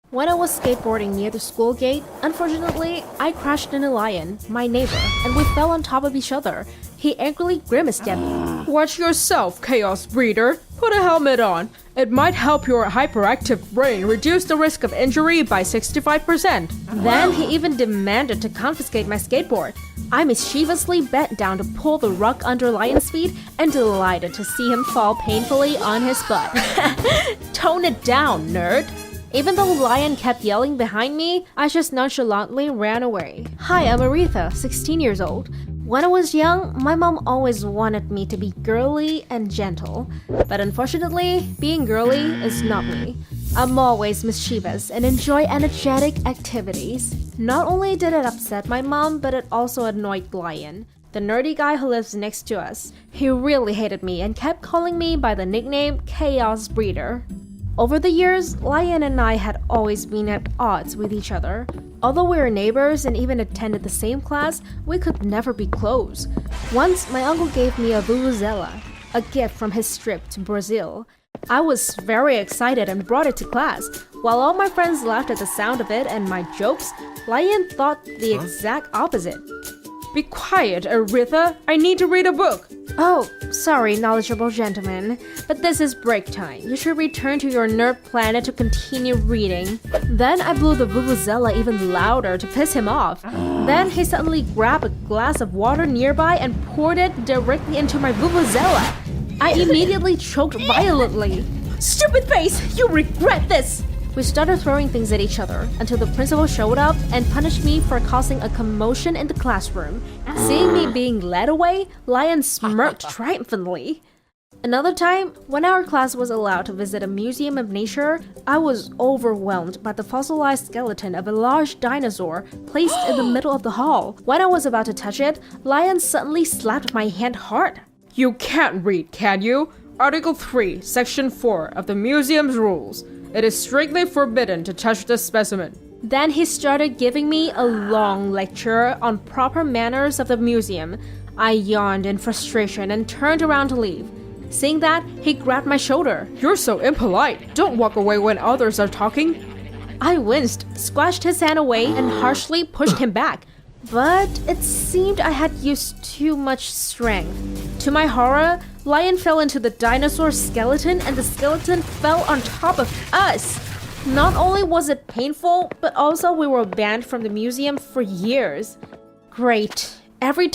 When I was skateboarding near the school gate, unfortunately, I crashed into Lion, my neighbor, and we fell on top of each other. He angrily grimaced at me. Watch yourself, Chaos Breeder. Put a helmet on. It might help your hyperactive brain reduce the risk of injury by 65%. Then he even demanded to confiscate my skateboard. I mischievously bent down to pull the rug under Lion's feet and delighted to see him fall painfully on his butt. Tone it down, nerd. Even though Lion kept yelling behind me, I just nonchalantly ran away. Hi, I'm Aretha, 16 years old. When I was young, my mom always wanted me to be girly and gentle. But unfortunately, being girly is not me. I'm always mischievous and enjoy energetic activities. Not only did it upset my mom, but it also annoyed Lion, the nerdy guy who lives next to us. He really hated me and kept calling me by the nickname Chaos Breeder. Over the years, Lion and I had always been at odds with each other. Although we were neighbors and even attended the same class, we could never be close. Once, my uncle gave me a vuvuzela, a gift from his trip to Brazil. I was very excited and brought it to class. While all my friends laughed at the sound of it and my jokes, Lion thought the exact opposite. Be quiet, Aretha. I need to read a book. Oh, sorry, knowledgeable gentleman, but this is break time. You should return to your nerd planet to continue reading. Then I blew the vuvuzela even louder to piss him off. Then he suddenly grabbed a glass of water nearby and poured it directly into my vuvuzela. I immediately choked violently. Stupid face! You regret this! We started throwing things at each other until the principal showed up and punished me for causing a commotion in the classroom. Seeing me being led away, Lion smirked triumphantly. Another time, when our class was allowed to visit a museum of nature, I was overwhelmed by the fossilized skeleton of a large dinosaur placed in the middle of the hall. When I was about to touch it, Lion suddenly slapped my hand hard. You can't read, can you? Article 3, Section 4 of the museum's rules. It is strictly forbidden to touch the specimen. Then he started giving me a long lecture on proper manners of the museum. I yawned in frustration and turned around to leave. Seeing that, he grabbed my shoulder. You're so impolite. Don't walk away when others are talking. I winced, squashed his hand away, and harshly pushed him back. But it seemed I had used too much strength. To my horror, Lion fell into the dinosaur skeleton and the skeleton fell on top of us. Not only was it painful, but also we were banned from the museum for years. Great. Every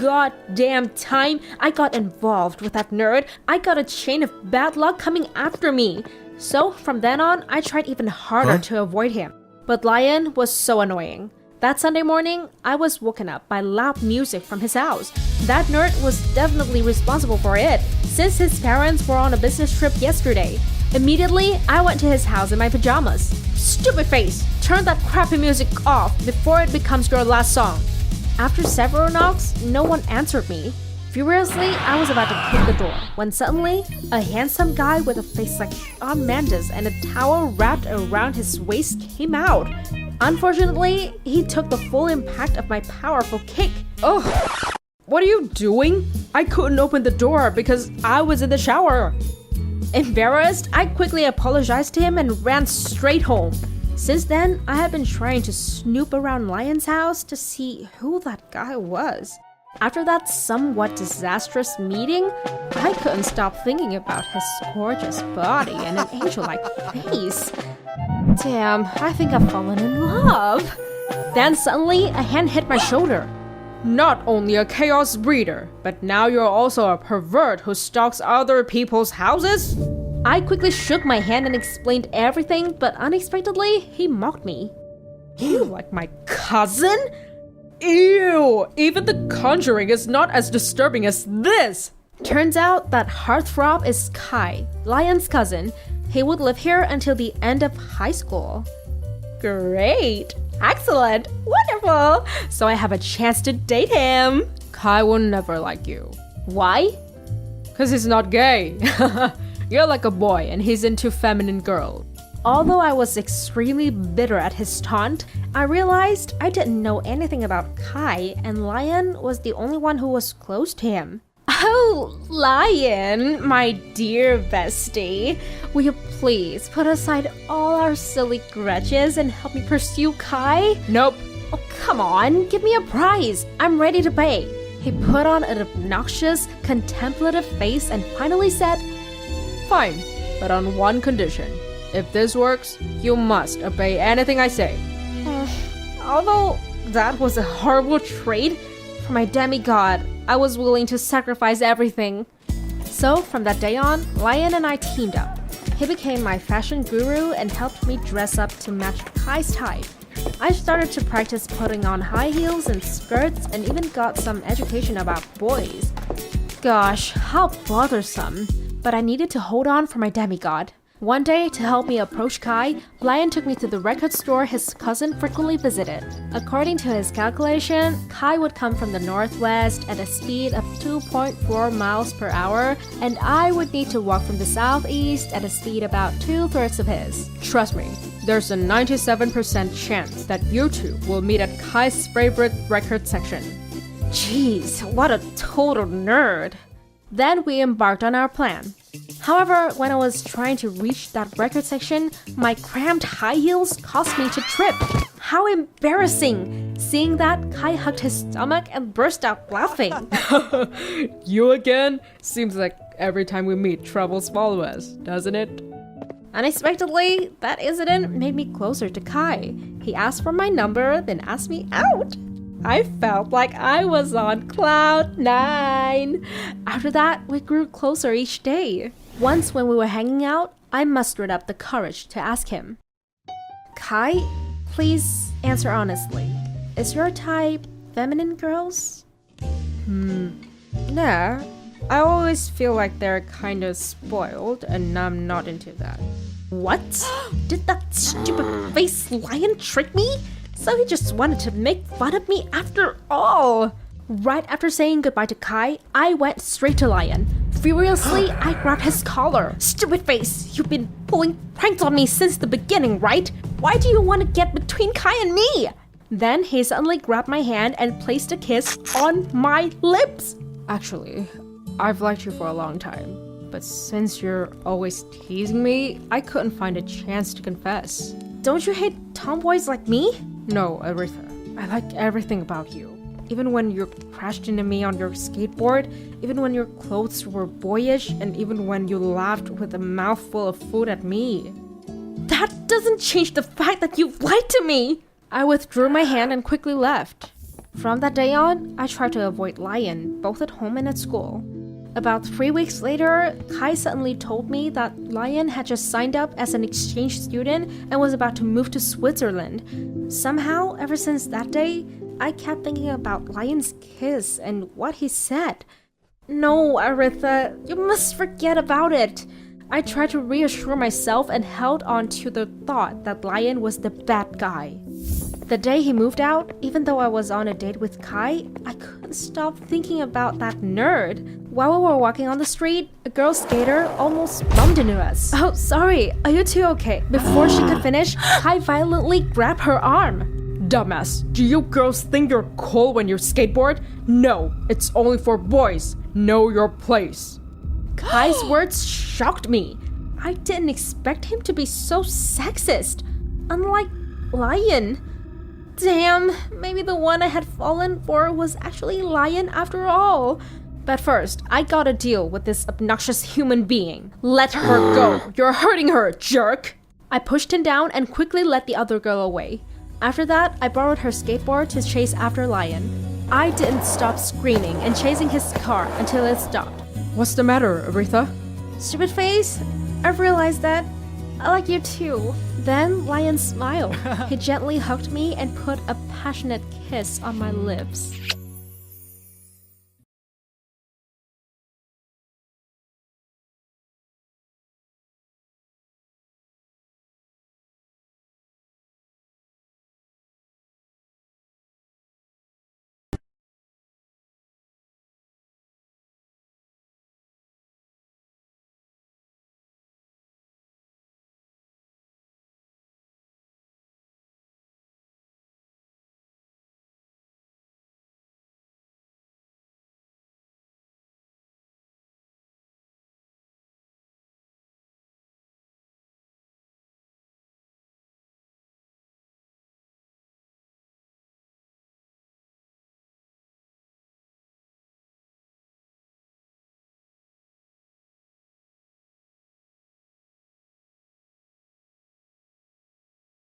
goddamn time I got involved with that nerd, I got a chain of bad luck coming after me. So from then on, I tried even harder to avoid him. But Lion was so annoying. That Sunday morning, I was woken up by loud music from his house. That nerd was definitely responsible for it, since his parents were on a business trip yesterday. Immediately, I went to his house in my pajamas. Stupid face! Turn that crappy music off before it becomes your last song. After several knocks, no one answered me. Furiously, I was about to kick the door, when suddenly, a handsome guy with a face like Shawn Mendes and a towel wrapped around his waist came out. Unfortunately, he took the full impact of my powerful kick. Ugh! What are you doing? I couldn't open the door because I was in the shower. Embarrassed, I quickly apologized to him and ran straight home. Since then, I had been trying to snoop around Lion's house to see who that guy was. After that somewhat disastrous meeting, I couldn't stop thinking about his gorgeous body and an angel-like face. Damn, I think I've fallen in love. Then suddenly, a hand hit my shoulder. Not only a chaos breeder, but now you're also a pervert who stalks other people's houses? I quickly shook my hand and explained everything, but unexpectedly, he mocked me. You like my cousin? Ew! Even The Conjuring is not as disturbing as this! Turns out that heartthrob is Kai, Lion's cousin. He would live here until the end of high school. Great! Excellent! Wonderful! So I have a chance to date him! Kai will never like you. Why? Cause he's not gay. You're like a boy and he's into feminine girls. Although I was extremely bitter at his taunt, I realized I didn't know anything about Kai and Lion was the only one who was close to him. Oh, Lion, my dear bestie, will you please put aside all our silly grudges and help me pursue Kai? Nope. Oh, come on, give me a prize. I'm ready to pay. He put on an obnoxious, contemplative face and finally said, Fine, but on one condition. If this works, you must obey anything I say. Although that was a horrible trade, for my demigod, I was willing to sacrifice everything. So from that day on, Lion and I teamed up. He became my fashion guru and helped me dress up to match Kai's type. I started to practice putting on high heels and skirts and even got some education about boys. Gosh, how bothersome. But I needed to hold on for my demigod. One day, to help me approach Kai, Lion took me to the record store his cousin frequently visited. According to his calculation, Kai would come from the northwest at a speed of 2.4 miles per hour, and I would need to walk from the southeast at a speed about 2/3 of his. Trust me, there's a 97% chance that you two will meet at Kai's favorite record section. Jeez, what a total nerd. Then we embarked on our plan. However, when I was trying to reach that record section, my cramped high heels caused me to trip. How embarrassing! Seeing that, Kai hugged his stomach and burst out laughing. You again? Seems like every time we meet, troubles follow us, doesn't it? Unexpectedly, that incident made me closer to Kai. He asked for my number, then asked me out. I felt like I was on cloud 9. After that, we grew closer each day. Once when we were hanging out, I mustered up the courage to ask him, Kai, please answer honestly. Is your type feminine girls? Nah, I always feel like they're kind of spoiled and I'm not into that. What? Did that stupid face lion trick me? So he just wanted to make fun of me after all. Right after saying goodbye to Kai, I went straight to Lion. Furiously, I grabbed his collar. Stupid face, you've been pulling pranks on me since the beginning, right? Why do you want to get between Kai and me? Then he suddenly grabbed my hand and placed a kiss on my lips. Actually, I've liked you for a long time, but since you're always teasing me, I couldn't find a chance to confess. Don't you hate tomboys like me? No, Aretha, I like everything about you. Even when you crashed into me on your skateboard, even when your clothes were boyish, and even when you laughed with a mouthful of food at me. That doesn't change the fact that you lied to me! I withdrew my hand and quickly left. From that day on, I tried to avoid Lion, both at home and at school. About 3 weeks later, Kai suddenly told me that Lion had just signed up as an exchange student and was about to move to Switzerland. Somehow, ever since that day, I kept thinking about Lion's kiss and what he said. No, Aretha, you must forget about it. I tried to reassure myself and held on to the thought that Lion was the bad guy. The day he moved out, even though I was on a date with Kai, I couldn't stop thinking about that nerd. While we were walking on the street, a girl skater almost bumped into us. Oh, sorry, are you two okay? Before she could finish, Kai violently grabbed her arm. Dumbass, do you girls think you're cool when you skateboard? No, it's only for boys. Know your place. Kai's words shocked me. I didn't expect him to be so sexist. Unlike Lion. Damn, maybe the one I had fallen for was actually Lion after all. But first, I gotta deal with this obnoxious human being. Let her go. You're hurting her, jerk. I pushed him down and quickly let the other girl away. After that, I borrowed her skateboard to chase after Lion. I didn't stop screaming and chasing his car until it stopped. What's the matter, Aretha? Stupid face, I've realized that I like you too. Then Lion smiled. He gently hugged me and put a passionate kiss on my lips.